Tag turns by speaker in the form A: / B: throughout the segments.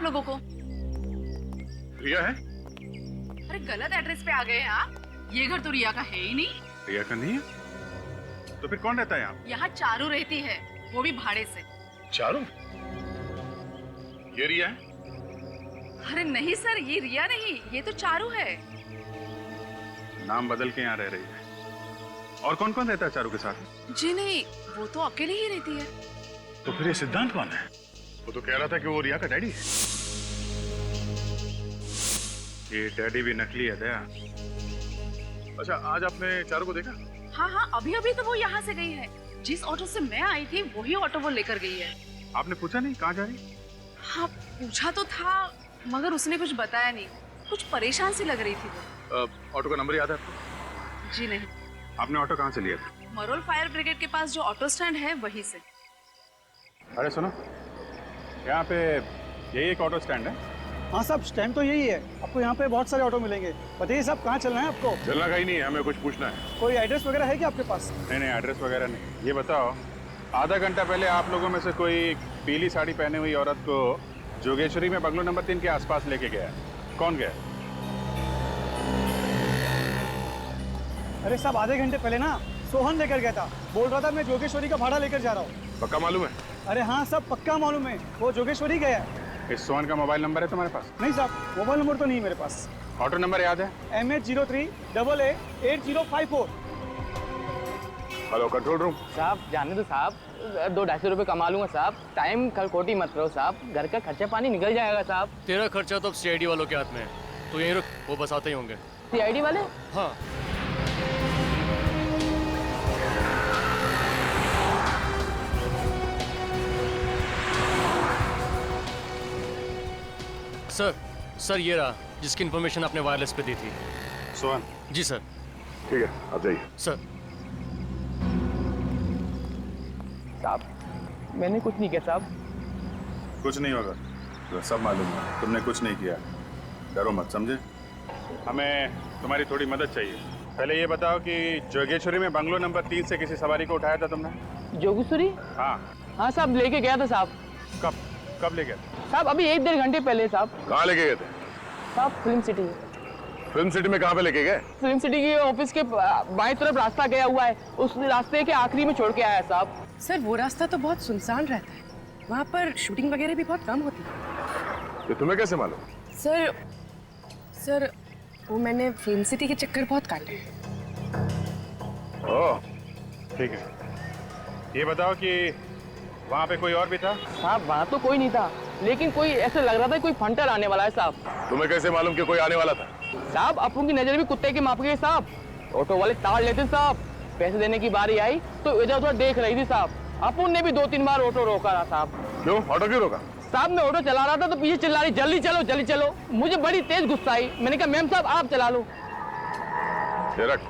A: आप लोगों को?
B: रिया है?
A: अरे गलत एड्रेस पे आ गए आप। ये घर तो रिया का है ही नहीं।
B: रिया का नहीं है? तो फिर कौन रहता है यहाँ?
A: यहाँ चारू रहती है, वो भी भाड़े से।
B: चारू? ये रिया है?
A: अरे नहीं सर, ये रिया नहीं, ये तो चारू है।
B: नाम बदल के यहाँ रह रही है। और कौन कौन रहता है चारू के साथ?
A: जी नहीं, वो तो अकेले ही रहती है।
B: तो फिर ये सिद्धांत कौन है? वो तो कह रहा था कि वो रिया का डैडी है। ये डैडी भी नकली है दया। अच्छा, आज आपने चारू को देखा?
A: हाँ हाँ, अभी अभी तो वो यहाँ से गई है। जिस ऑटो से मैं आई थी वही ऑटो वो लेकर गई है।
B: आपने पूछा नहीं कहाँ जा रही?
A: हाँ पूछा तो था, मगर उसने कुछ बताया नहीं। कुछ परेशान सी लग रही थी वो।
B: ऑटो का नंबर याद है आपको?
A: जी नहीं।
B: आपने ऑटो कहाँ से लिया था?
A: मरोल फायर ब्रिगेड के पास जो ऑटो स्टैंड है वहीं से।
B: अरे सुनो, यहाँ पे यही एक ऑटो स्टैंड है?
C: हाँ साहब, स्टैंड तो यही है। आपको यहाँ पे बहुत सारे ऑटो मिलेंगे। बताइए साहब, कहाँ चलना है आपको?
B: चलना कहीं नहीं है, हमें कुछ पूछना है।
C: कोई एड्रेस वगैरह है क्या आपके पास?
B: नहीं, एड्रेस वगैरह नहीं। ये बताओ, आधा घंटा पहले आप लोगों में से कोई पीली साड़ी पहने हुई औरत को जोगेश्वरी में बंगलो नंबर 3 के आसपास लेके गया, कौन गया?
C: अरे साहब, आधे घंटे पहले ना सोहन लेकर गया था। बोल रहा था मैं जोगेश्वरी का भाड़ा लेकर जा रहा हूँ।
B: पक्का मालूम है?
C: अरे हाँ साहब, पक्का मालूम है, वो जोगेश्वरी गया है।
B: इस सोहन का मोबाइल नंबर है तुम्हारे पास?
C: नहीं साहब, मोबाइल नंबर तो नहीं मेरे पास।
B: ऑटो नंबर याद है?
C: MH03AA8054।
B: Hello, control room.
D: साहब जाने दो साहब, 200-250 रुपये कमा लूंगा साहब। टाइम कल खोटी मत रहो साहब, घर का खर्चा पानी निकल जाएगा साहब।
E: तेरा खर्चा तो अब सीआईडी वालों के हाथ में है, तो यहीं रुक, वो बस आते ही होंगे।
D: सीआईडी वाले?
E: हाँ। सर ये रहा जिसकी इन्फॉर्मेशन आपने वायरलेस पे दी थी।
B: सोहन?
E: जी सर।
B: ठीक है, आप जाइए।
E: सर।
D: साहब मैंने कुछ नहीं किया साहब।
B: कुछ नहीं होगा, तो सब मालूम है तुमने कुछ नहीं किया। डरो मत, समझे? हमें तुम्हारी थोड़ी मदद चाहिए। पहले ये बताओ कि जोगेश्वरी में बंगलो नंबर 3 से किसी सवारी को उठाया था तुमने?
D: जोगेश्वरी?
B: हाँ।
D: हाँ साहब, लेके गया था साहब।
B: कब ले गया?
D: साहब अभी 1-1.5 घंटे पहले साहब।
B: कहाँ लेके गए थे?
D: साहब फिल्म सिटी।
B: फिल्म सिटी में कहाँ पे लेके गए?
D: फिल्म सिटी के ऑफिस के बाएं तरफ रास्ता गया हुआ है, उस रास्ते के आखिरी में छोड़ के आया है साहब।
F: सर वो रास्ता तो बहुत सुनसान रहता है, वहाँ पर शूटिंग वगैरह भी बहुत कम होती है।
B: तो तुम्हें कैसे मालूम?
F: सर वो मैंने फिल्म सिटी के चक्कर बहुत काटे हैं।
B: ओह, ठीक है। ये बताओ कि वहाँ पे कोई और भी था?
D: साहब वहाँ तो कोई नहीं था, लेकिन कोई ऐसे लग रहा था कोई फंटर आने वाला है साहब।
B: तुम्हें कैसे मालूम कि कोई आने वाला था?
D: साहब अपन की नजर भी कुत्ते के माप गई साहब। ऑटो वाले ताड़ लेते साहब, पैसे देने की बारी आई तो इधर उधर देख रही थी साहब। अपन ने भी 2-3 बार ऑटो रोका रहा साहब।
B: क्यों? ऑटो क्यों रोका?
D: साहब मैं ऑटो चला रहा था तो पीछे चिल्ला रही जल्दी चलो जल्दी चलो। मुझे बड़ी तेज गुस्सा आई, मैंने कहा मैम साहब आप चला लो।
B: रख।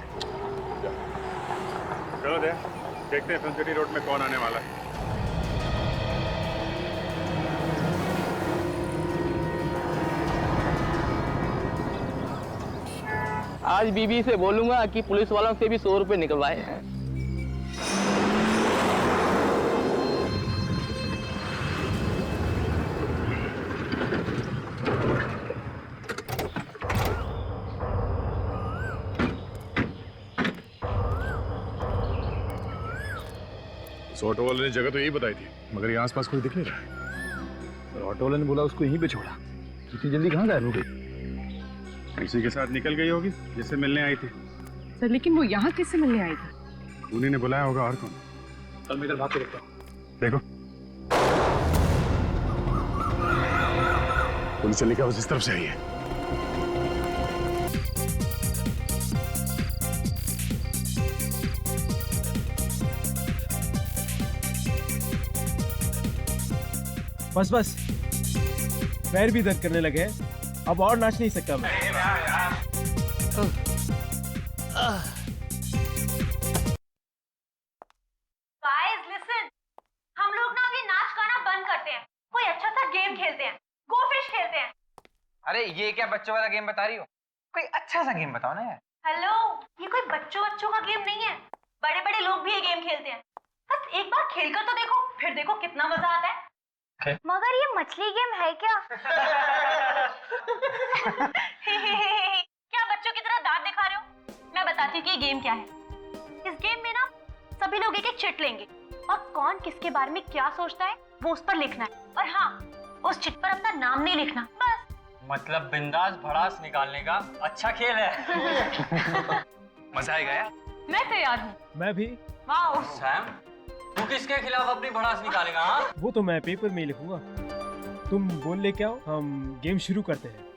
B: चलो देखते हैं फिल्म सिटी रोड में कौन आने वाला है।
D: आज बीबी से बोलूंगा कि पुलिस वालों से भी 100 रुपए निकलवाए हैं।
B: ऑटो वाले ने जगह तो यही बताई थी, मगर यहाँ आसपास कोई दिख नहीं रहा।
G: और ऑटो वाले ने बोला उसको यहीं पे छोड़ा। इतनी जल्दी कहाँ गायब हो गई?
B: उसी के साथ निकल गई होगी जिससे मिलने आई थी।
F: सर लेकिन वो यहाँ कैसे मिलने आई थी?
B: उन्हीं ने बुलाया होगा, और कौन?
G: चल मैं इधर भाग के देखता हूँ।
B: देखो, पुलिस चली का उस तरफ से आई है।
G: बस पैर भी दर्द करने लगे हैं, अब और नाच नहीं सकता मैं।
H: Guys, listen. हम लोग ना अभी नाच गाना बंद करते हैं, कोई अच्छा सा गेम खेलते हैं, गो फिश खेलते हैं।
I: अरे ये क्या बच्चों वाला गेम बता रही हो? कोई अच्छा सा गेम बताओ ना यार।
H: हेलो, ये कोई बच्चों का गेम नहीं है, बड़े बड़े लोग भी ये गेम खेलते हैं। बस एक बार खेल कर तो देखो, फिर देखो कितना मजा आता है। मगर ये मछली गेम है क्या? क्या बच्चों की तरह दांत दिखा रहे हो? मैं बताती हूँ कि ये गेम क्या है। इस गेम में ना सभी लोग एक एक चिट लेंगे और कौन किसके बारे में क्या सोचता है वो उस पर लिखना है। और हाँ, उस चिट पर अपना नाम नहीं लिखना, बस।
I: मतलब बिंदास भड़ास निकालने का अच्छा खेल है। मजा आएगा यार।
H: मैं तैयार हूँ।
G: मैं भी।
H: वाओ।
I: सैम, तू किसके खिलाफ अपनी भड़ास निकालेगा? हाँ,
G: वो तो मैं पेपर में ही लिखूंगा। तुम बोल ले क्या हो, हम गेम शुरू करते हैं।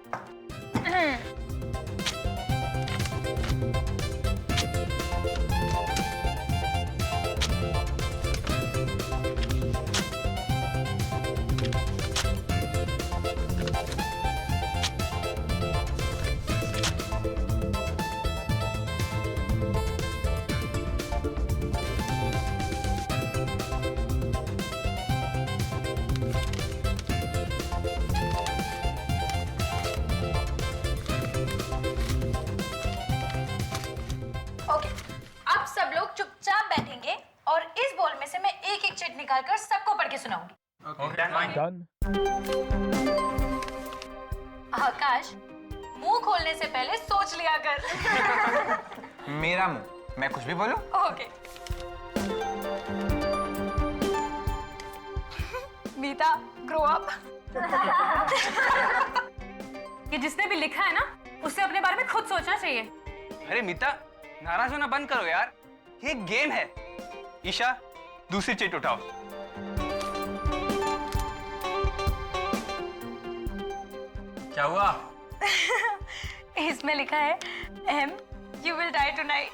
H: ओके, अब सब लोग चुपचाप बैठेंगे और इस बॉल में से मैं एक एक चिट निकालकर सबको पढ़ के सुनाऊंगी।
G: डन।
H: आकाश, मुंह खोलने से पहले सोच लिया कर।
I: मेरा मुंह, मैं कुछ भी बोलूं?
H: ओके। मीता, ग्रो अप। ये जिसने भी लिखा है ना, उसे अपने बारे में खुद सोचना चाहिए।
I: अरे मीता, नाराज होना बंद करो यार, ये गेम है। ईशा, दूसरी चिट उठाओ। क्या हुआ?
H: इसमें लिखा है M, you will die tonight.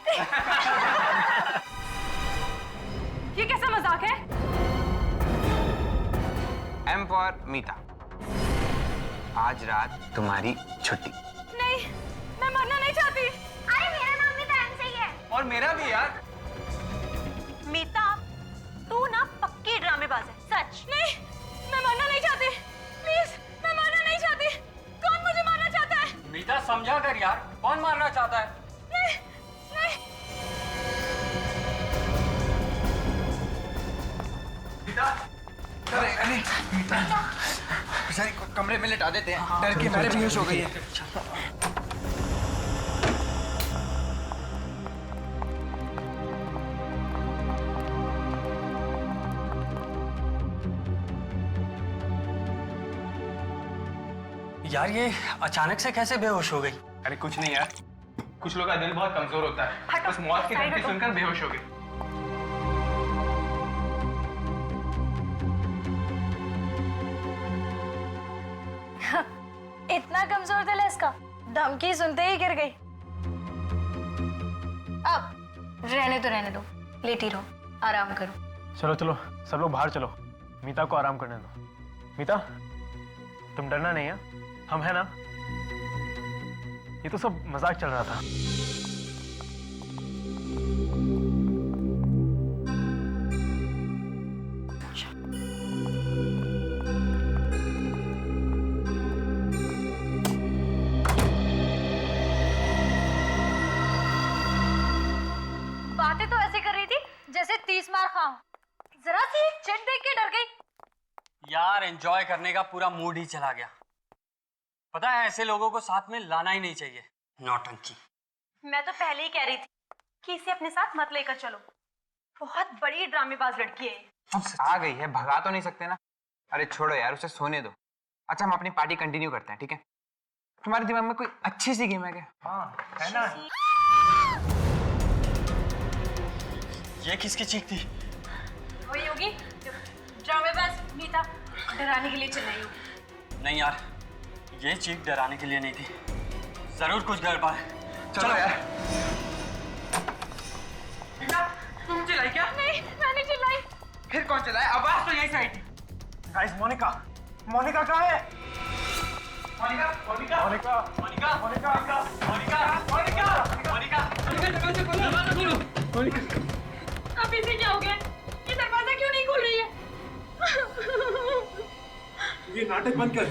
H: ये कैसा मजाक है?
I: एम फॉर मीता, आज रात तुम्हारी छुट्टी।
H: नहीं, मैं मरना नहीं चाहती। अरे मेरा नाम भी तो एम से ही है।
I: और मेरा भी यार।
H: मीता, तू ना पक्की ड्रामेबाज है, सच। नहीं, मैं मरना नहीं चाहती। प्लीज, मैं मरना नहीं चाहती। कौन मुझे मारना चाहता है?
I: मीता समझा कर यार, कौन मारना चाहता है?
H: नहीं, नहीं।
I: मीता, अरे मीता, बेचारी को कमरे में लेटा देते हैं। डर के मारे बेहोश हो गई है। यार ये अचानक से कैसे बेहोश हो गई? अरे कुछ नहीं यार, कुछ लोगों का दिल बहुत कमजोर होता है, बस मौत की धमकी सुनकर बेहोश हो गई।
H: इतना कमजोर दिल है इसका, धमकी सुनते ही गिर गई। अब रहने दो, लेटी रहो, आराम करो।
G: चलो चलो, सब लोग बाहर चलो, मीता को आराम करने दो। मीता, तुम डरना नहीं है, हम है ना। ये तो सब मजाक चल रहा था।
H: बातें तो ऐसे कर रही थी जैसे 30 मार खाऊं। जरा सी चिट देख के डर गई।
I: यार एंजॉय करने का पूरा मूड ही चला गया। पता है, ऐसे लोगों को साथ में लाना ही नहीं चाहिए। नौटंकी।
H: मैं तो पहले ही कह रही थी कि इसे अपने साथ मत लेकर चलो। बहुत बड़ी ड्रामेबाज लड़की है ये।
I: आ गई है, भगा तो नहीं सकते ना। अरे छोड़ो यार, उसे सोने दो। अच्छा, हम अपनी पार्टी कंटिन्यू करते हैं, ठीक है? तुम्हारे दिमाग में कोई अच्छी सी गेम है क्या? हाँ, है ना। ये किसकी चीख थी?
H: वही होगी, ड्रामेबाज मीता डराने के लिए चिल्लाई होगी।
I: नहीं यार, ये चीख डराने के लिए नहीं थी। जरूर कुछ गड़बड़ है। चलो यार। तुम चिल्लाई क्या?
H: नहीं, मैंने चिल्लाई।
I: फिर कौन चिल्लाया? आवाज तो यही से आई थी।
C: गाइस, मोनिका कहाँ है?
I: मोनिका
H: अभी से क्या हो गया? ये दरवाजा क्यों नहीं खुल रही है?
G: ये नाटक बंद कर,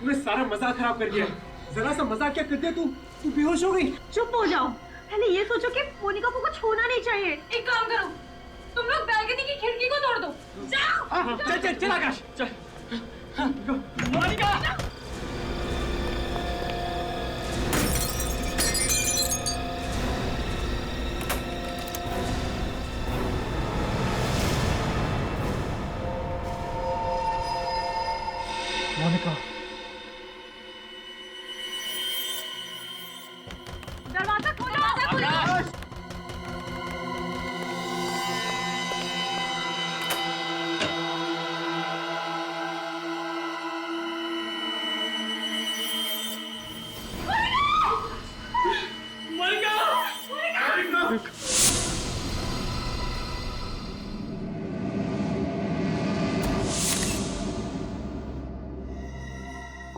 G: तूने सारा मजाक खराब कर दिया। जरा सा मजाक क्या करते तू बेहोश हो गई।
H: चुप हो जाओ। पहले ये सोचो कि मोनिका को कुछ होना नहीं चाहिए। एक काम करो, तुम लोग बैल्कनी की खिड़की को तोड़ दो। जाओ।
G: चल आकाश, चल। मोनिका
A: दरवाजा खोलो।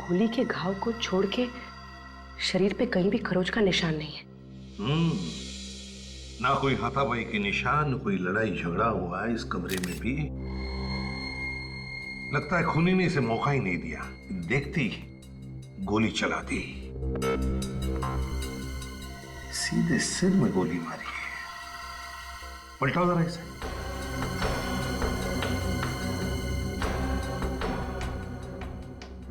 F: गोली के घाव को छोड़ के शरीर पे कहीं भी खरोच का निशान नहीं है।
J: ना कोई हाथापाई के निशान, कोई लड़ाई झगड़ा हुआ है इस कमरे में भी। लगता है खूनी ने इसे मौका ही नहीं दिया, देखती गोली चला दी, सीधे सिर में गोली मारी है। पलटाओ जरा इसे।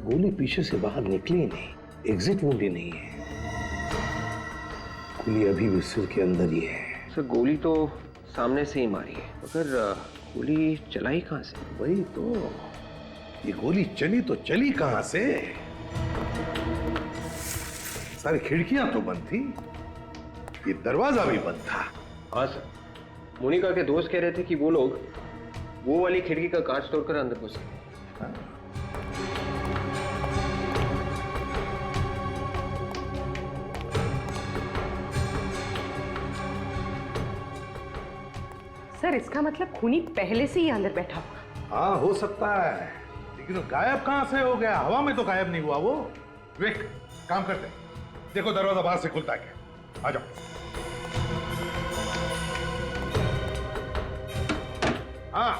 J: गोली पीछे से बाहर निकली नहीं, एग्जिट वुंड ही नहीं है। गोली अभी भी सिर के अंदर ही है।
K: सर गोली तो सामने से ही मारी है, मगर गोली चलाई कहां से?
J: वही तो, ये गोली चली तो चली कहां से? सारी खिड़कियां तो बंद थी, ये दरवाजा भी बंद था।
K: हाँ सर, मोनिका के दोस्त कह रहे थे कि वो लोग वो वाली खिड़की का कांच तोड़कर अंदर घुसे।
F: सर इसका मतलब खूनी पहले से ही अंदर बैठा हुआ।
J: हाँ हो सकता है, लेकिन वो गायब कहां से हो गया? हवा में तो गायब नहीं हुआ वो। विक, काम करते हैं, देखो दरवाजा बाहर से खुलता है क्या। आ जाओ। हाँ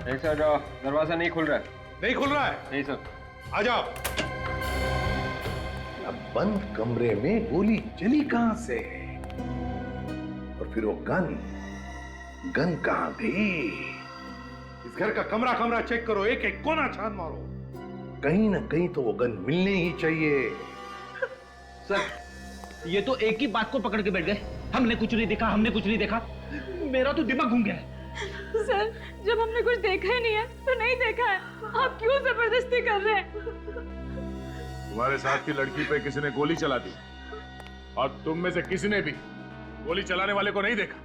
K: नहीं सर, दरवाजा नहीं खुल रहा है।
J: नहीं खुल रहा है?
K: नहीं सर।
J: आ जाओ। अब बंद कमरे में गोली चली कहां से? और फिर वो गन कहां गई? इस घर का कमरा कमरा चेक करो, एक एक कोना छान मारो, कहीं ना कहीं तो वो गन मिलनी ही चाहिए।
L: सर ये तो एक ही बात को पकड़ के बैठ गए, हमने कुछ नहीं देखा, हमने कुछ नहीं देखा। मेरा तो दिमाग घूम गया है।
H: सर जब हमने कुछ देखा ही नहीं है तो नहीं देखा है, आप क्यों जबरदस्ती कर रहे हैं?
B: तुम्हारे साथ की लड़की पे किसी ने गोली चला दी और तुम में से किसी ने भी गोली चलाने वाले को नहीं देखा।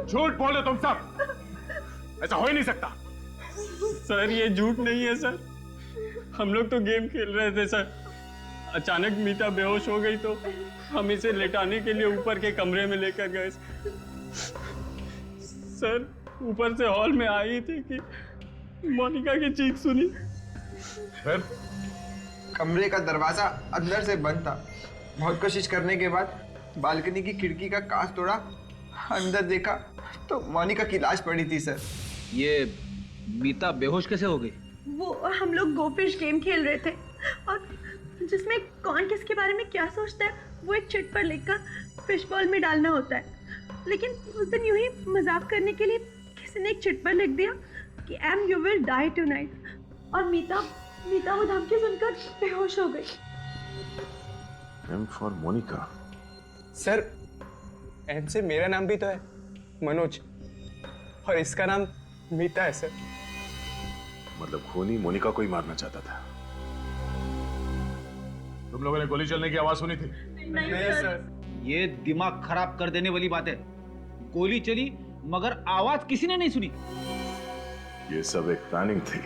B: झूठ बोलो तुम सब, ऐसा हो ही नहीं सकता।
L: सर ये झूठ नहीं है सर, हम लोग तो गेम खेल रहे थे सर। अचानक मीता बेहोश हो गई तो हम इसे लेटाने के लिए ऊपर के कमरे में लेकर गए। सर ऊपर से हॉल में आई थी कि मोनिका की चीख सुनी।
B: फिर
I: कमरे का दरवाजा अंदर से बंद था। बहुत कोशिश करने के बाद बालकनी की खिड़की का कांच तोड़ा, अंदर देखा तो मोनिका की लाश पड़ी थी सर।
L: ये मीता बेहोश कैसे हो गई?
H: वो हम लोग गोफिश गेम खेल रहे थे और जिसमें कौन किसके बारे में क्या सोचता है वो एक चिट पर लिखकर फिश बॉल में डालना होता है। लेकिन उस दिन यूं ही मजाक करने के लिए किसी ने एक चिट पर लिख दिया कि M you will die tonight, और मीता वो धमकी सुनकर बेहोश हो गई।
J: M for Monica.
C: Sir M से मेरा नाम भी तो है, मनोज, और इसका नाम मीता है सर।
B: मतलब खूनी मोनिका को ही मारना चाहता था। तुम लोगों ने गोली चलने की आवाज सुनी थी?
C: नहीं सर।
L: ये दिमाग खराब कर देने वाली बात है। गोली चली मगर आवाज किसी ने नहीं सुनी।
B: ये सब एक प्लानिंग थी।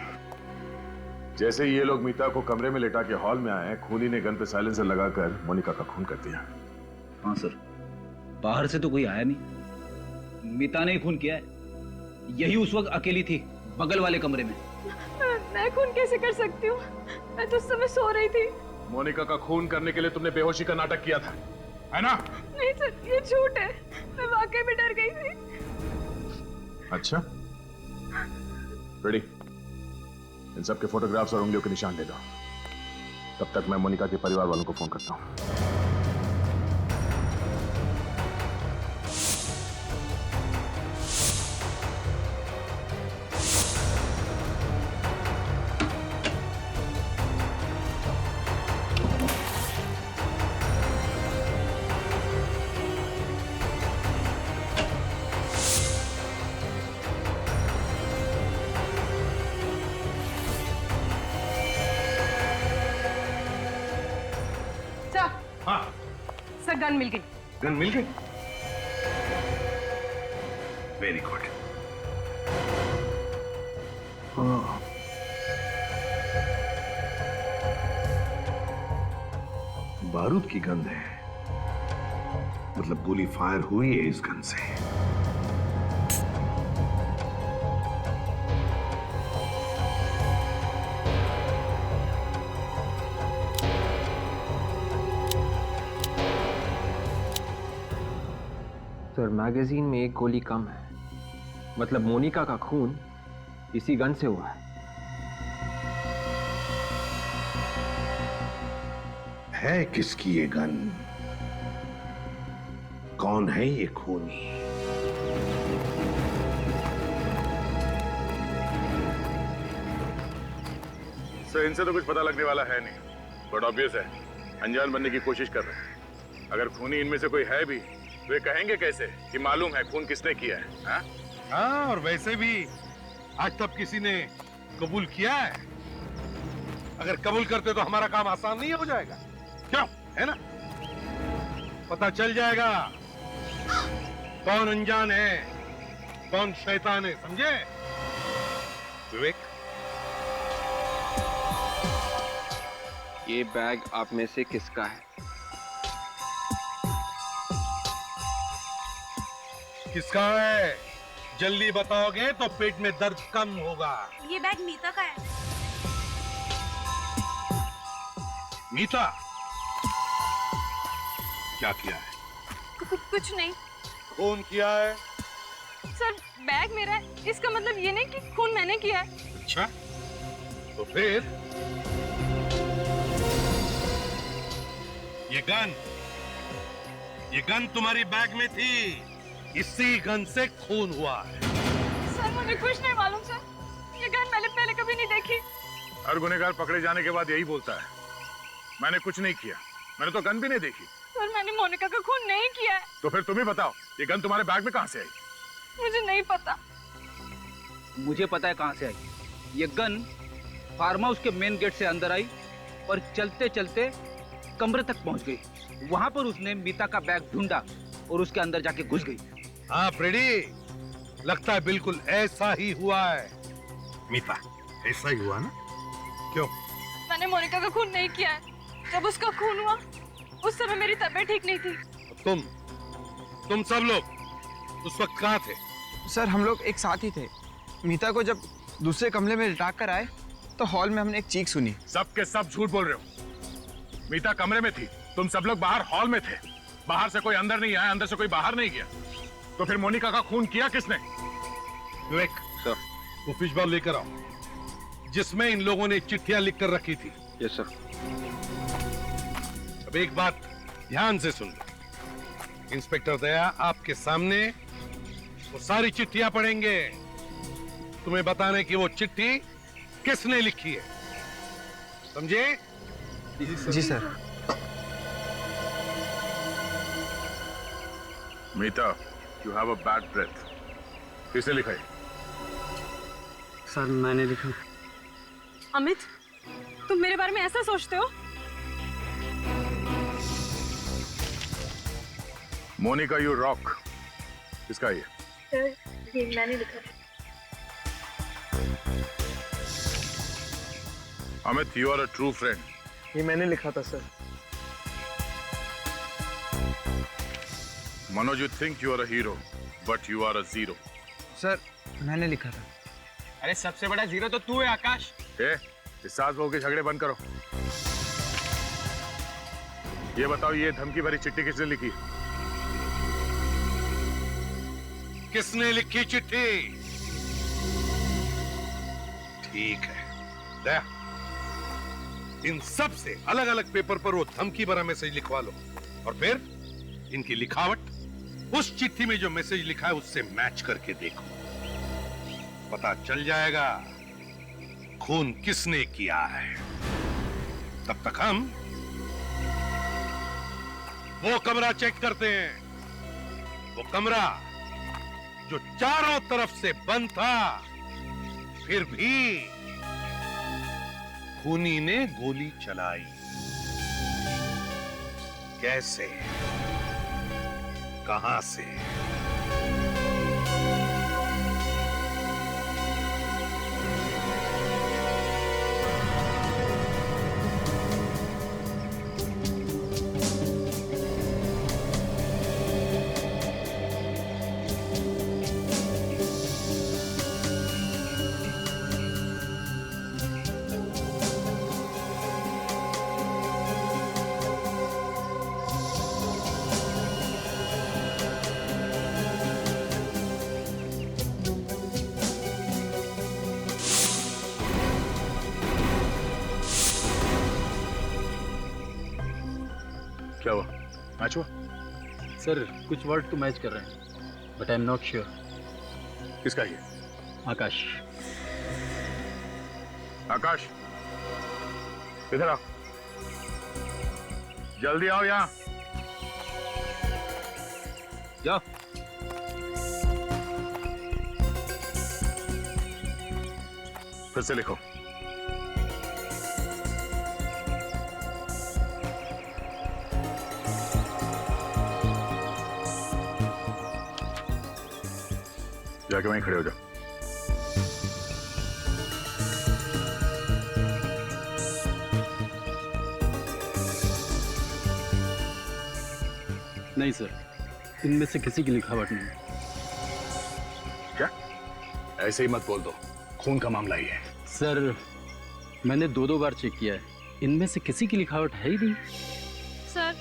B: जैसे ही ये लोग मीता को कमरे में लेटा के हॉल में आए, खूनी ने गन पे साइलेंसर लगाकर मोनिका का खून कर दिया।
L: हाँ सर, बाहर से तो कोई आया नहीं, मीता ने ही खून किया है। यही उस वक्त अकेली थी बगल वाले कमरे में।
H: मैं खून कैसे कर सकती हूँ? मैं तो उस समय सो रही थी।
B: मोनिका का खून करने के लिए तुमने बेहोशी का नाटक किया था, है ना?
H: नहीं सर, ये झूठ है। मैं वाकई में डर गई थी।
B: अच्छा, रेडी? इन सब के फोटोग्राफ्स और उंगलियों के निशान ले लो। तब तक मैं मोनिका के परिवार वालों को फोन करता हूँ।
F: गन मिल गई।
J: गन मिल गई? Very good. बारूद की गंध है, मतलब गोली फायर हुई है इस गन से।
K: सर मैगजीन में एक गोली कम है, मतलब मोनिका का खून इसी गन से हुआ
J: है किसकी ये गन? कौन है ये खूनी?
B: सर इनसे तो कुछ पता लगने वाला है नहीं, बट ऑब्वियस है अनजान बनने की कोशिश कर रहे हैं। अगर खूनी इनमें से कोई है भी तो ये कहेंगे कैसे कि मालूम है खून किसने किया है? हाँ?
J: हाँ, और वैसे भी आज तक किसी ने कबूल किया है? अगर कबूल करते तो हमारा काम आसान नहीं हो जाएगा, क्यों? है ना? पता चल जाएगा कौन अनजान है, कौन शैतान है, समझे? विवेक,
K: ये बैग आप में से किसका है?
J: किसका है? जल्दी बताओगे तो पेट में दर्द कम होगा।
H: ये बैग मीता का है।
J: मीता, क्या किया है?
H: कुछ नहीं
J: खून किया है?
H: सर, बैग मेरा है, इसका मतलब ये नहीं कि खून मैंने किया है।
J: अच्छा, तो फिर ये गन तुम्हारी बैग में थी, इसी गन से खून हुआ है।
H: सर मुझे कुछ नहीं मालूम सर, ये गन मैंने पहले कभी नहीं देखी।
B: हर गुनहगार पकड़े जाने के बाद यही बोलता है, मैंने कुछ नहीं किया, मैंने तो गन भी नहीं देखी।
H: सर मैंने मोनिका का खून नहीं किया है।
B: तो फिर तुम ही बताओ, ये गन तुम्हारे बैग में कहां से आई?
H: मुझे नहीं पता।
M: मुझे पता है कहां से आई। ये गन फार्म हाउस के मेन गेट से अंदर आई और चलते चलते कमरे तक पहुंच गई। वहां पर उसने मीता का बैग ढूंढा और उसके अंदर जाके घुस गई।
J: हाँ फ्रेडी, लगता है बिल्कुल ऐसा ही हुआ है। मीता, ऐसा ही हुआ ना? क्यों?
H: मैंने मोनिका का खून नहीं किया है। जब उसका खून हुआ उस समय मेरी तबीयत ठीक नहीं थी।
J: तुम सब लोग उस वक्त कहाँ थे?
I: सर हम लोग एक साथ ही थे। मीता को जब दूसरे कमरे में लिटा कर आए तो हॉल में हमने एक चीख सुनी।
B: सब के सब झूठ बोल रहे हो। मीता कमरे में थी, तुम सब लोग बाहर हॉल में थे। बाहर से कोई अंदर नहीं आया, अंदर से कोई बाहर नहीं गया। तो फिर मोनिका का खून किया किसने?
J: विवेक
K: सर,
J: वो फिश बॉल लेकर आओ जिसमें इन लोगों ने चिट्ठियां लिख कर रखी थी।
K: Yes sir.
J: अब एक बात ध्यान से सुन लो, इंस्पेक्टर दया आपके सामने वो सारी चिट्ठियां पढ़ेंगे, तुम्हें बताने की वो चिट्ठी किसने लिखी है, समझे?
I: जी sir.
B: Meeta, you have a bad breath. किसने लिखा है?
L: सर मैंने लिखा।
H: अमित, तुम मेरे बारे में ऐसा सोचते हो?
B: मोनिका यू रॉक, किसका ये?
H: सर ये मैंने लिखा।
B: Amit, you are a true friend.
C: ये मैंने लिखा था sir.
B: Manoj, you think you are a hero, but you are a zero.
I: Sir मैंने लिखा था।
C: अरे सबसे बड़ा जीरो तो तू है आकाश।
B: इस सास बहू के झगड़े बंद करो। ये बताओ, ये धमकी भरी चिट्ठी किसने लिखी?
J: किसने लिखी चिट्ठी? ठीक है दया, इन सब से अलग अलग पेपर पर वो धमकी भरा मैसेज लिखवा लो और फिर इनकी लिखावट उस चिट्ठी में जो मैसेज लिखा है उससे मैच करके देखो, पता चल जाएगा खून किसने किया है। तब तक हम वो कमरा चेक करते हैं, वो कमरा जो चारों तरफ से बंद था, फिर भी खूनी ने गोली चलाई। कैसे? कहां से?
B: क्या हुआ? मैच हुआ?
M: सर कुछ वर्ड तो मैच कर रहे हैं but I am not sure.
B: किसका ये?
M: आकाश।
B: आकाश, इधर आओ, जल्दी आओ यहाँ।
M: जाओ।
B: फिर से लिखो। जाके वहीं खड़े हो जाओ।
M: नहीं सर, इनमें से किसी की लिखावट नहीं।
B: क्या? ऐसे ही मत बोल दो, खून का मामला ही है।
M: सर मैंने दो बार चेक किया है, इनमें से किसी की लिखावट है ही नहीं।
N: सर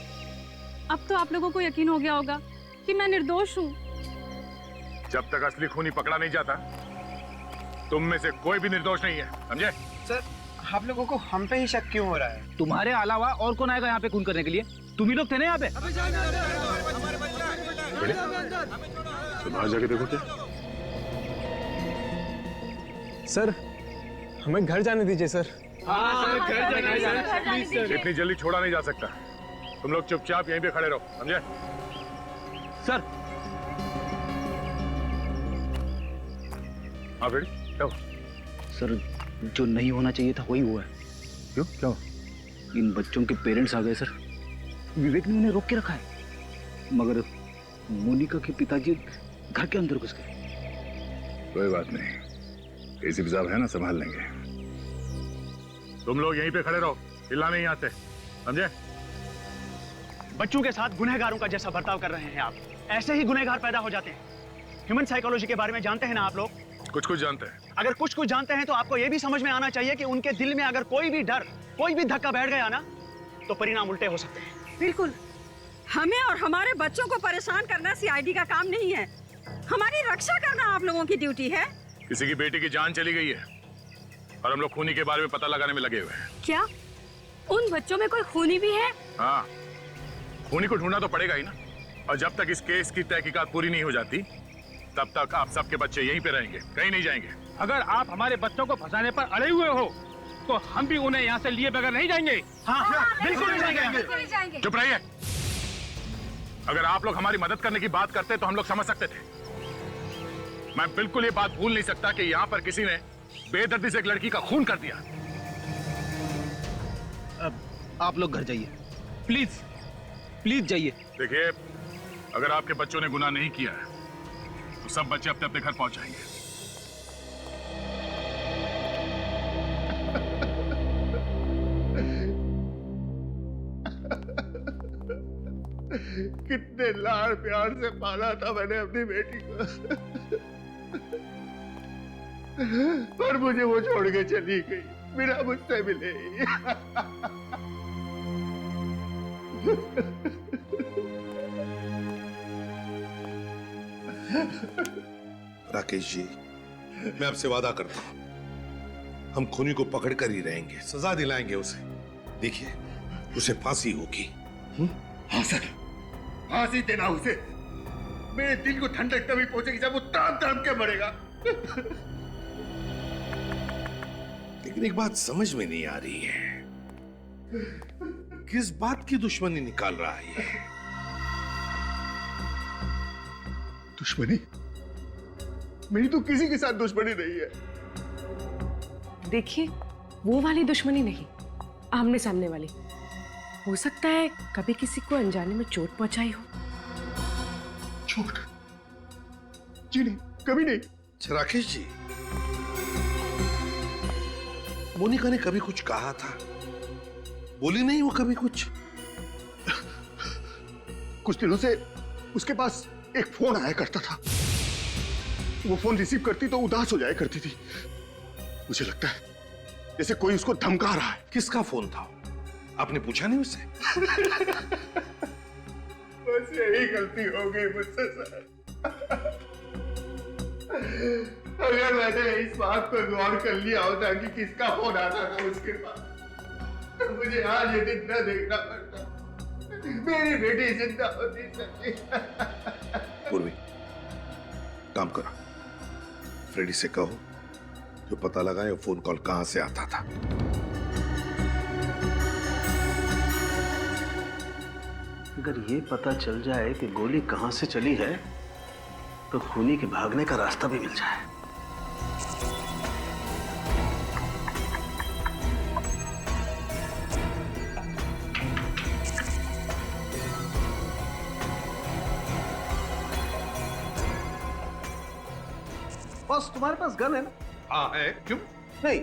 N: अब तो आप लोगों को यकीन हो गया होगा कि मैं निर्दोष हूँ।
B: जब तक असली खूनी पकड़ा नहीं जाता, तुम में से कोई भी निर्दोष नहीं है, समझे?
I: सर आप लोगों को हम पे ही शक क्यों हो रहा है?
M: तुम्हारे अलावा और कौन आएगा यहाँ पे खून करने के लिए? तुम ही लोग थे ना यहाँ पे।
B: तो बाहर जाके देखो क्या।
C: सर हमें घर जाने दीजिए सर।
B: इतनी जल्दी छोड़ा नहीं जा सकता। तुम लोग चुपचाप यहीं पे खड़े रहो, समझे?
M: सर
B: हाँ बेटी, क्या हुआ?
M: सर जो नहीं होना चाहिए था वही हुआ है।
B: क्यों? क्या हुआ?
M: इन बच्चों के पेरेंट्स आ गए सर। विवेक ने उन्हें रोक के रखा है, मगर मोनिका के पिताजी घर के अंदर घुस गए।
B: कोई बात नहीं, एसीपी साहब है ना, संभाल लेंगे। तुम लोग यहीं पे खड़े रहो, हिलना नहीं आते, समझे?
G: बच्चों के साथ गुनहगारों का जैसा बर्ताव कर रहे हैं आप, ऐसे ही गुनहगार पैदा हो जाते हैं। ह्यूमन साइकोलॉजी के बारे में जानते हैं ना आप लोग?
B: कुछ जानते हैं।
G: अगर कुछ जानते हैं तो आपको यह भी समझ में आना चाहिए कि उनके दिल में अगर कोई भी डर, कोई भी धक्का बैठ गया ना, तो परिणाम उल्टे हो सकते हैं।
F: बिल्कुल, हमें और हमारे बच्चों को परेशान करना सीआईडी का काम नहीं है। हमारी रक्षा करना आप लोगों की ड्यूटी है।
B: किसी की बेटी की जान चली गई है और हम लोग खूनी के बारे में पता लगाने में लगे हुए हैं।
N: क्या उन बच्चों में कोई खूनी भी है?
B: हाँ, खूनी को ढूंढना तो पड़ेगा ही ना। और जब तक इस केस की तहकीकात पूरी नहीं हो जाती, तब तक आप सबके बच्चे यहीं पे रहेंगे, कहीं नहीं जाएंगे।
D: अगर आप हमारे बच्चों को फंसाने पर अड़े हुए हो तो हम भी उन्हें यहाँ से लिए बगैर नहीं जाएंगे।
G: हाँ, बिल्कुल नहीं जाएंगे।
B: चुप रहिए। अगर आप लोग हमारी मदद करने की बात करते तो हम लोग समझ सकते थे। मैं बिल्कुल ये बात भूल नहीं सकता कि यहाँ पर किसी ने बेदर्दी से एक लड़की का खून कर दिया।
M: अब आप लोग घर जाइए, प्लीज प्लीज जाइए।
B: देखिए, अगर आपके बच्चों ने गुनाह नहीं किया है तो सब बच्चे अपने अपने घर पहुंच जाएंगे।
J: कितने लाड़ प्यार से पाला था मैंने अपनी बेटी को, पर मुझे वो छोड़ के चली गई, बिना मुझसे मिले। राकेश जी, मैं आपसे वादा करता हूं, हम खूनी को पकड़ कर ही रहेंगे, सजा दिलाएंगे उसे। देखिए, उसे फांसी होगी। हाँ सर, फांसी देना उसे। मेरे दिल को ठंडक तभी पहुंचेगी जब वो तड़प तड़प के मरेगा। लेकिन एक बात समझ में नहीं आ रही है, किस बात की दुश्मनी निकाल रहा है ये? दुश्मनी? मेरी तो किसी के साथ दुश्मनी नहीं है।
F: देखिए, वो वाली दुश्मनी नहीं, आमने सामने वाली। हो सकता है कभी किसी को अनजाने में चोट पहुंचाई हो।
J: झूठ।
B: जी नहीं, कभी नहीं।
J: राकेश जी, मोनिका ने कभी कुछ कहा था? बोली नहीं वो कभी कुछ?
B: कुछ दिनों से उसके पास एक फोन आया करता था। वो फोन रिसीव करती तो उदास हो जाया करती थी। मुझे लगता है जैसे कोई उसको धमका रहा है।
J: किसका फोन था? आपने पूछा नहीं उससे?
B: बस यही गलती हो गई मुझसे सर। अगर मैंने इस बात पर गौर कर लिया होता कि किसका फोन आता था उसके पास, तो मुझे आज ये दिन न देखना पड़ता। मेरी बेटी जिंदा होती सर।
J: पूर्वी, काम करो, फ्रेडी से कहो जो पता लगाए फोन कॉल कहां से आता था।
O: अगर ये पता चल जाए कि गोली कहां से चली है तो खूनी के भागने का रास्ता भी मिल जाए। बस तुम्हारे पास गन है ना?
J: हाँ है। क्यों
O: नहीं,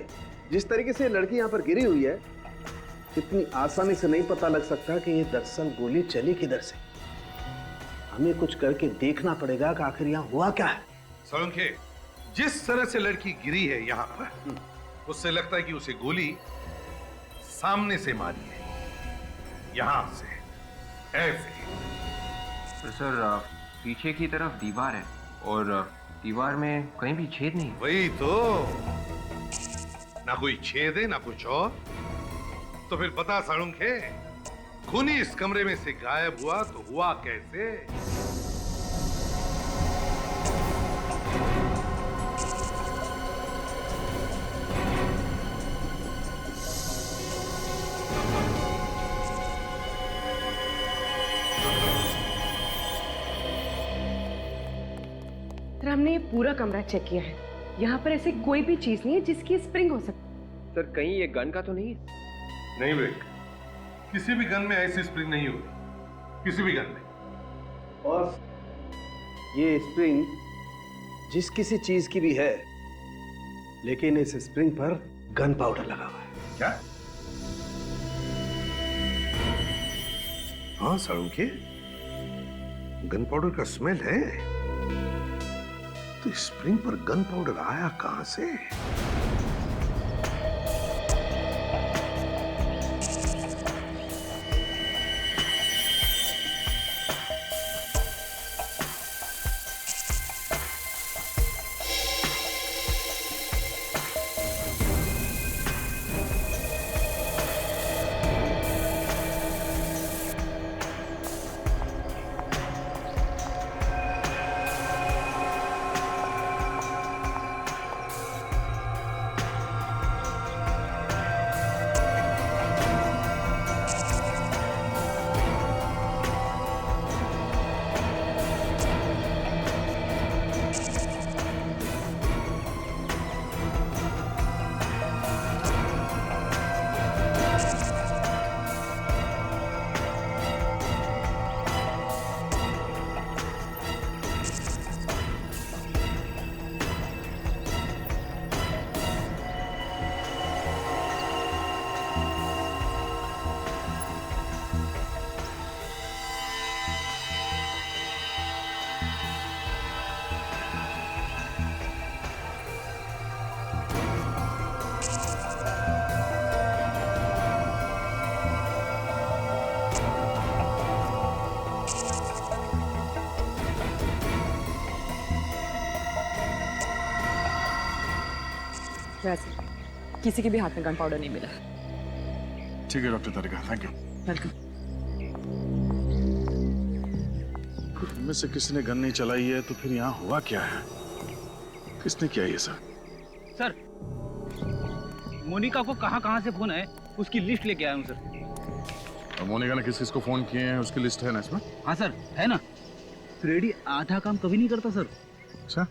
O: जिस तरीके से लड़की यहाँ पर गिरी हुई है, इतनी आसानी से नहीं पता लग सकता कि ये दरअसल गोली चली किधर से। हमें कुछ करके देखना पड़ेगा कि आखिर यहाँ हुआ क्या है।
J: सोलंके, जिस तरह से लड़की गिरी है यहाँ पर, उससे लगता है कि उसे गोली सामने से मारी है, यहाँ से ऐसे।
K: सर पीछे की तरफ दीवार है और दीवार में कहीं भी छेद नहीं।
J: वही तो, ना कोई छेद है ना कुछ और। तो फिर बता सालुंखे, खूनी इस कमरे में से गायब हुआ तो हुआ कैसे?
P: सर, हमने ये पूरा कमरा चेक किया है। यहाँ पर ऐसी कोई भी चीज नहीं है जिसकी स्प्रिंग हो सकती।
K: सर कहीं ये गन का तो नहीं है?
J: नहीं विवेक, किसी भी गन में ऐसी स्प्रिंग नहीं होगी, किसी भी गन में।
O: और ये स्प्रिंग जिस किसी चीज की भी है, लेकिन इस स्प्रिंग पर गन पाउडर लगा हुआ है।
J: क्या? हाँ सालुंखे, गन पाउडर का स्मेल है। तो स्प्रिंग पर गन पाउडर आया कहां से?
P: वैसे किसी के भी हाथ में गन पाउडर नहीं मिला।
B: ठीक है doctor Tarika, thank you.
P: Welcome.
B: इनमें से किसी ने गन नहीं चलाई है तो फिर यहाँ हुआ क्या है? किसने किया ये सब?
M: सर मोनिका को कहाँ से फोन है उसकी लिस्ट लेके आया हूँ सर।
B: और मोनिका ने किस किस को फोन किए हैं उसकी लिस्ट है ना इसमें?
M: हाँ सर है ना। फ्रेडी आधा काम कभी नहीं करता सर।
B: अच्छा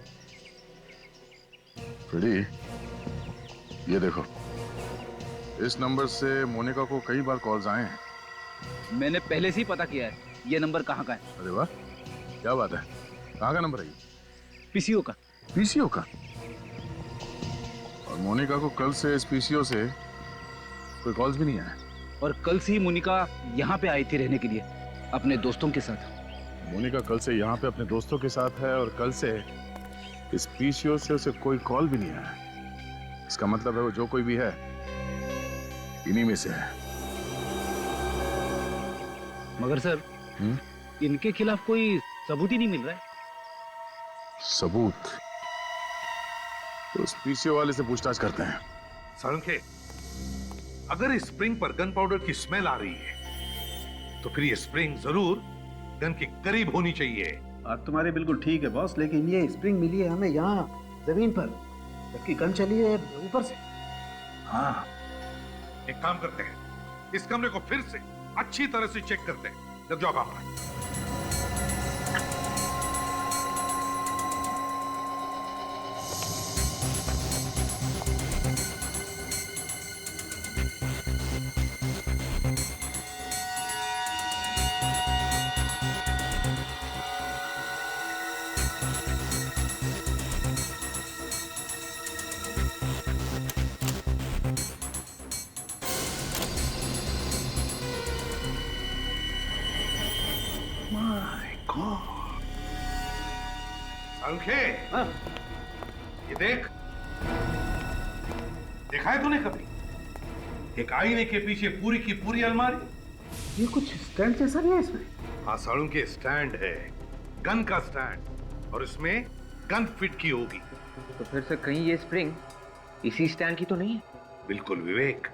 B: फ्रेडी, ये देखो, इस नंबर से मोनिका को कई बार कॉल्स आए हैं।
M: मैंने पहले से ही पता किया है ये नंबर कहाँ का है।
B: अरे वाह, क्या बात है।
J: कहाँ का नंबर है ये?
M: पीसीओ का।
J: पीसीओ का? और मोनिका को कल से इस पीसीओ से कोई कॉल्स भी नहीं आया।
M: और कल से ही मोनिका यहाँ पे आई थी रहने के लिए अपने दोस्तों के साथ।
J: मोनिका कल से यहाँ पे अपने दोस्तों के साथ है और कल से इस पीसीओ से उसे कोई कॉल भी नहीं आया। इसका मतलब है वो जो कोई भी है इन्हीं में से है।
M: मगर सर इनके खिलाफ कोई सबूत ही नहीं मिल रहा है।
J: सबूत? तो उस पीसीओ वाले से पूछताछ करते हैं।
Q: साळुंखे, अगर इस स्प्रिंग पर गन पाउडर की स्मेल आ रही है तो फिर ये स्प्रिंग जरूर गन के करीब होनी चाहिए।
O: बात तुम्हारी बिल्कुल ठीक है बॉस, लेकिन ये स्प्रिंग मिली है हमें यहाँ जमीन पर, जबकि गन चली है ऊपर से।
Q: हाँ, एक काम करते हैं, इस कमरे को फिर से अच्छी तरह से चेक करते हैं। लग जाओ काम पर। साळुंखे, ये देख, देखा है तूने कभी एक आईने के पीछे पूरी की पूरी अलमारी?
O: ये कुछ स्टैंड जैसा नहीं है इसमें?
Q: हाँ साळुंखे, स्टैंड है, गन का स्टैंड, और इसमें गन फिट की होगी।
K: तो फिर से कहीं ये स्प्रिंग इसी स्टैंड की तो नहीं है?
Q: बिल्कुल विवेक,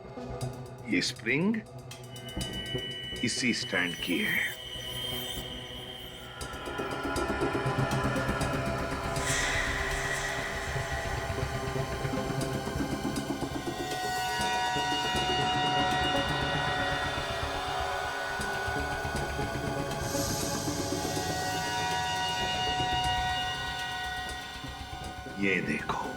Q: ये स्प्रिंग इसी स्टैंड की है। ये देखो,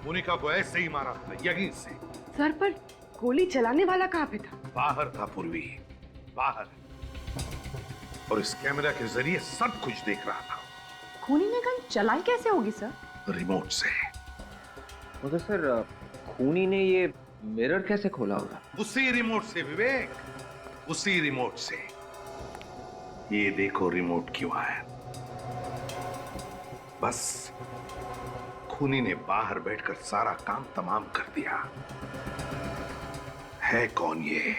Q: मोनिका को ऐसे ही मारा था, यकीन से।
P: सर पर गोली चलाने वाला कहाँ पे था?
Q: बाहर था पूर्वी, बाहर, और इस कैमरा के जरिए सब कुछ देख रहा था।
P: खूनी ने गन चलाई कैसे होगी सर?
Q: रिमोट से।
K: मगर सर खूनी ने ये मिरर कैसे खोला होगा?
Q: उसी रिमोट से विवेक, उसी रिमोट से। ये देखो रिमोट की वायर। बस खूनी ने बाहर बैठकर सारा काम तमाम कर दिया। है कौन ये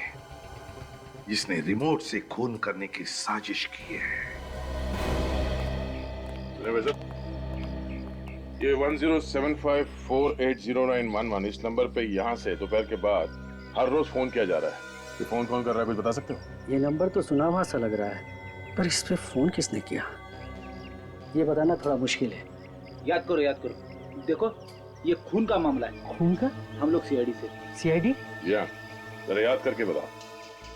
Q: जिसने रिमोट से खून करने की साजिश की है?
J: ये 1075480911 इस नंबर पे यहाँ से दोपहर के बाद हर रोज फोन किया जा रहा है। ये फोन कौन कर रहा है कुछ बता सकते हो?
R: ये नंबर तो सुना हुआ सा लग रहा है, पर इस पे फोन किसने किया ये बताना थोड़ा मुश्किल है।
M: याद करो, याद करो। देखो, ये खून का मामला है।
R: खून का?
M: हम लोग सीआईडी से।
R: सीआईडी?
J: या जरा याद करके बताओ।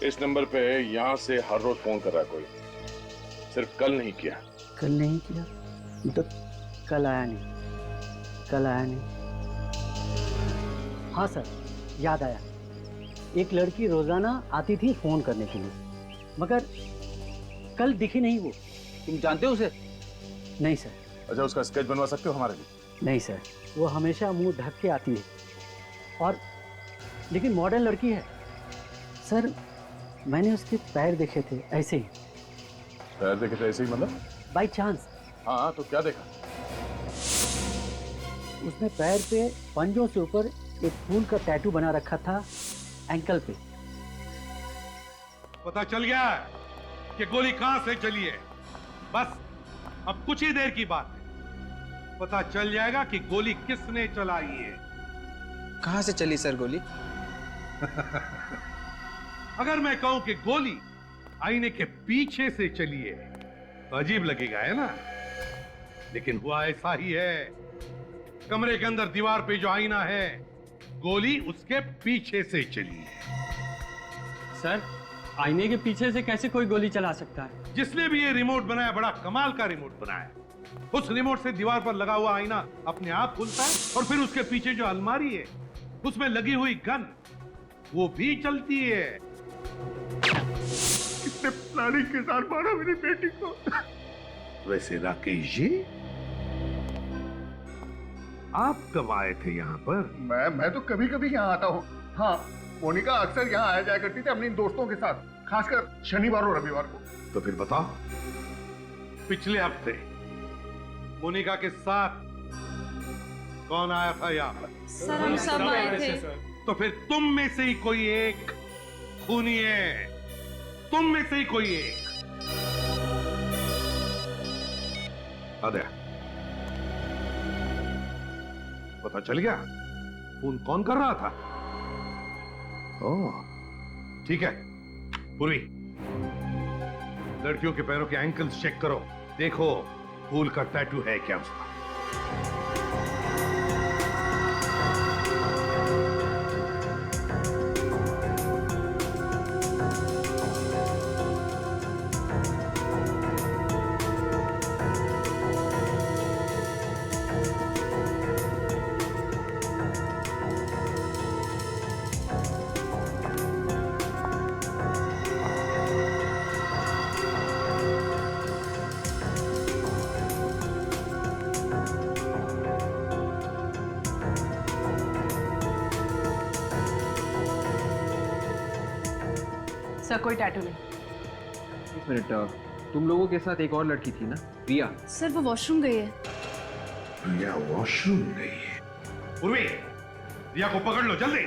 J: इस नंबर पे यहाँ से हर रोज फोन कर रहा है कोई, सिर्फ कल नहीं किया।
R: कल नहीं किया तो कल आया नहीं, कल आया नहीं। हाँ सर, याद आया। एक लड़की रोजाना आती थी फोन करने के लिए, मगर कल दिखी नहीं वो।
M: तुम जानते हो उसे?
R: नहीं सर।
J: अच्छा, उसका स्केच बनवा सकते हो हमारे लिए?
R: नहीं सर, वो हमेशा मुंह ढक के आती है, और लेकिन मॉडर्न लड़की है सर। मैंने उसके पैर देखे थे ऐसे ही।
J: पैर देखे थे ऐसे ही मतलब?
R: By chance.
J: हाँ, तो क्या देखा?
R: उसने पैर पे पंजों से ऊपर एक फूल का टैटू बना रखा था एंकल पे।
Q: पता चल गया कि गोली कहां से चली है। बस अब कुछ ही देर की बात है, पता चल जाएगा कि गोली किसने चलाई है।
I: कहां से चली सर गोली?
Q: अगर मैं कहूं कि गोली आईने के पीछे से चली है तो अजीब लगेगा, है ना? लेकिन हुआ ऐसा ही है। कमरे के अंदर दीवार पे जो आईना है, गोली उसके पीछे से चली है।
L: सर, आईने के पीछे से कैसे कोई गोली चला सकता है?
Q: जिसने भी ये रिमोट बनाया, बड़ा कमाल का रिमोट बनाया। उस रिमोट से दीवार पर लगा हुआ आईना अपने आप खुलता है, और फिर उसके पीछे जो अलमारी है उसमें लगी हुई गन वो भी चलती है। उसने प्लानिंग के साथ मारा मेरी बेटी को। वैसे राकेश जी, आप कब आए थे यहाँ पर?
S: मैं तो कभी कभी यहाँ आता हूँ। हाँ, मोनिका अक्सर यहाँ आया जाया करती थी अपने दोस्तों के साथ, खासकर शनिवार और रविवार को।
Q: तो फिर बताओ, पिछले हफ्ते मोनिका के साथ कौन आया था यहाँ पर?
N: सर हम सब आए थे।
Q: तो फिर तुम में से ही कोई एक खूनी है, तुम में से ही कोई एक। आदया, पता चल गया फोन कौन कर रहा था? ओह, ठीक है। पूर्वी, लड़कियों के पैरों के एंकल्स चेक करो, देखो फूल का टैटू है क्या उसका।
P: सर कोई टैटू नहीं।
K: एक मिनट, तुम लोगों के साथ एक और लड़की थी ना, रिया?
A: सर वो वॉशरूम गई है।
Q: रिया वॉशरूम गई है? पूर्वी, रिया को पकड़ लो जल्दी।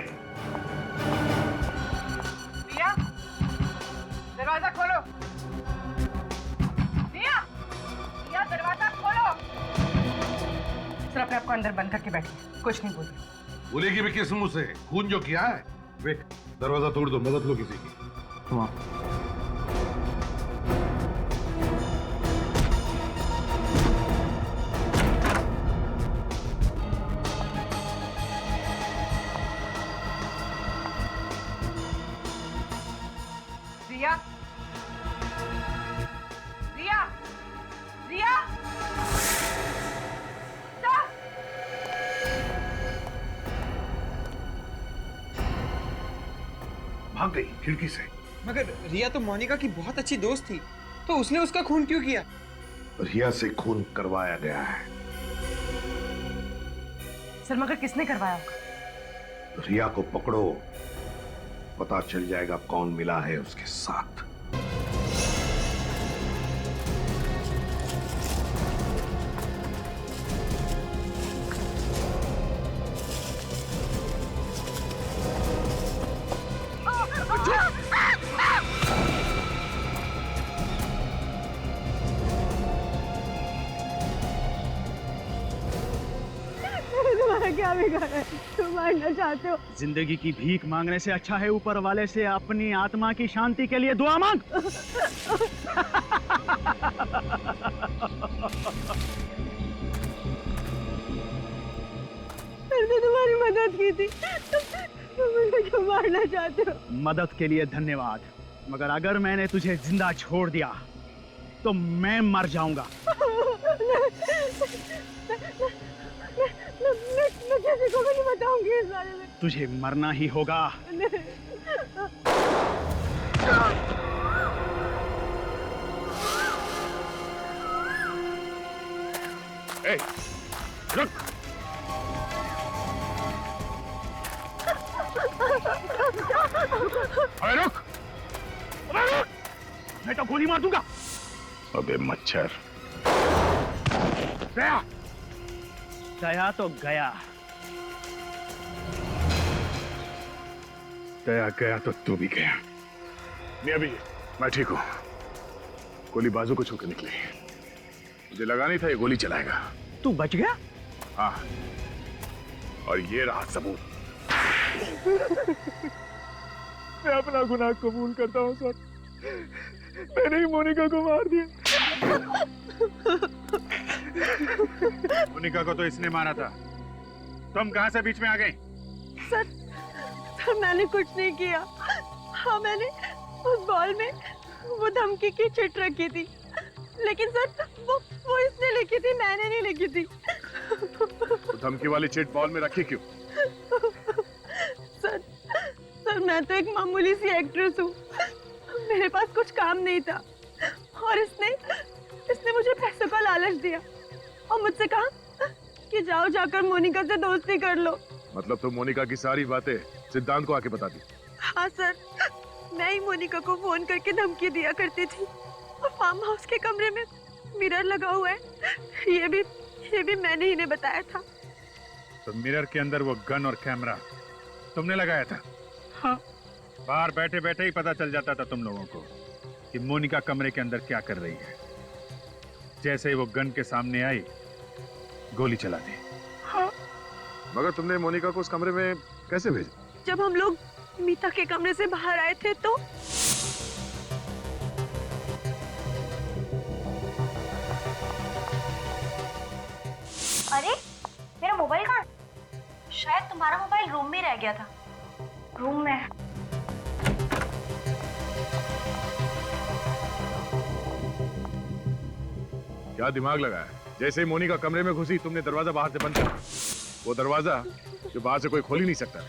F: रिया, दरवाजा खोलो। रिया, रिया दरवाजा खोलो। सर अपने आप को अंदर बंद करके बैठिए, कुछ नहीं बोलिए।
Q: बोलेगी भी किस मुंह से? खून जो किया है। वेट, दरवाजा तोड़ दो, मदद लो किसी की।
F: रिया, रिया, रिया,
Q: भाग गई खिड़की से।
I: मगर रिया तो मोनिका की बहुत अच्छी दोस्त थी, तो उसने उसका खून क्यों किया?
Q: रिया से खून करवाया गया है।
P: सर मगर किसने करवाया होगा?
Q: रिया को पकड़ो, पता चल जाएगा कौन मिला है उसके साथ।
F: तुम्हारा क्या बिगाड़ा है? तुम मारना चाहते हो?
T: जिंदगी की भीख मांगने से अच्छा है ऊपर वाले से अपनी आत्मा की शांति के लिए दुआ मांग।
F: मैंने तुम्हारी मदद की थी, तुम मुझे क्यों मारना चाहते हो?
T: मदद के लिए धन्यवाद, मगर अगर मैंने तुझे जिंदा छोड़ दिया तो मैं मर जाऊंगा।
F: मैं किसी को भी नहीं बताऊंगी इस बारे में।
T: तुझे मरना ही होगा।
Q: ए, रुक।
T: अरे रुक, मैं तो गोली मार दूंगा।
Q: अबे मच्छर।
T: गया गया तो गया,
Q: गया गया तो तू भी गया। मैं ठीक हूँ। गोली बाजू को छू के निकली, मुझे लगा नहीं था ये गोली चलाएगा।
T: तू बच गया?
Q: हाँ, और ये रहा सबूत।
T: मैं अपना गुनाह कबूल करता हूँ सर, मैंने ही मोनिका को मार दिया।
B: मोनिका को तो इसने मारा था, तुम कहां से बीच में आ गई?
F: सर मैंने कुछ नहीं किया। हाँ मैंने उस बॉल में वो धमकी की चिट रखी थी, लेकिन सर वो इसने लिखी थी, मैंने नहीं लिखी थी।
Q: तो धमकी वाली चिट बॉल में रखी क्यों?
F: सर मैं तो एक मामूली सी एक्ट्रेस हूँ, मेरे पास कुछ काम नहीं था और इसने मुझे पैसों का लालच दिया और मुझसे कहा कि जाओ जाकर मोनिका से दोस्ती कर लो।
Q: मतलब तुम मोनिका की सारी बातें सिद्धांत को आके बता दी?
F: हाँ सर, मैं ही मोनिका को फोन करके धमकी दिया करती थी और फार्म हाउस के कमरे में मिरर लगा हुआ है, ये भी मैंने ही इन्हें बताया था।
B: तो मिरर के अंदर वो गन और कैमरा तुमने लगाया था?
F: हाँ।
B: बाहर बैठे बैठे ही पता चल जाता था तुम लोगों को कि मोनिका कमरे के अंदर क्या कर रही है। जैसे ही वो गन के सामने आई, गोली चला दी।
F: हाँ।
Q: मगर तुमने मोनिका को उस कमरे में कैसे भेजा?
F: जब हम लोग मीता के कमरे से बाहर आए थे तो
H: अरे मेरा मोबाइल कहाँ? शायद तुम्हारा मोबाइल रूम में रह गया था। रूम में।
Q: क्या दिमाग लगाया? जैसे ही मोनिका कमरे में घुसी तुमने दरवाजा बाहर से बंद किया। वो दरवाजा जो बाहर से कोई खोल ही नहीं सकता।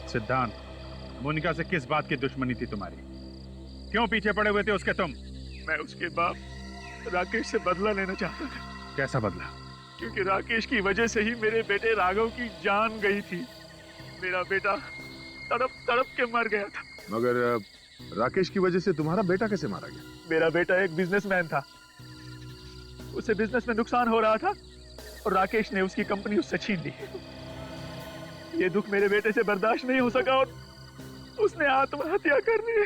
B: सिद्धांत, मोनिका से किस बात की दुश्मनी थी तुम्हारी? क्यों पीछे पड़े हुए थे उसके तुम?
G: मैं उसके बाप राकेश से बदला लेना चाहता था।
B: कैसा बदला?
G: क्योंकि राकेश की वजह से ही मेरे बेटे राघव की जान गई थी। मेरा बेटा तड़प तड़प के मर गया था।
Q: मगर राकेश की वजह से तुम्हारा बेटा कैसे मारा गया?
G: मेरा बेटा एक बिजनेसमैन था, उसे बिजनेस में नुकसान हो रहा था और राकेश ने उसकी कंपनी उससे छीन ली। ये दुख मेरे बेटे से बर्दाश्त नहीं हो सका और उसने आत्महत्या कर ली।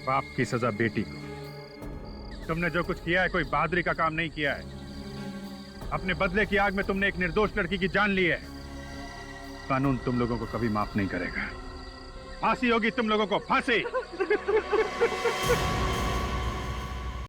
B: बाप की सजा बेटी को। तुमने जो कुछ किया है कोई बहादुरी का काम नहीं किया है। अपने बदले की आग में तुमने एक निर्दोष लड़की की जान ली है। कानून तुम लोगों को कभी माफ नहीं करेगा। फांसी होगी तुम लोगों को, फांसी।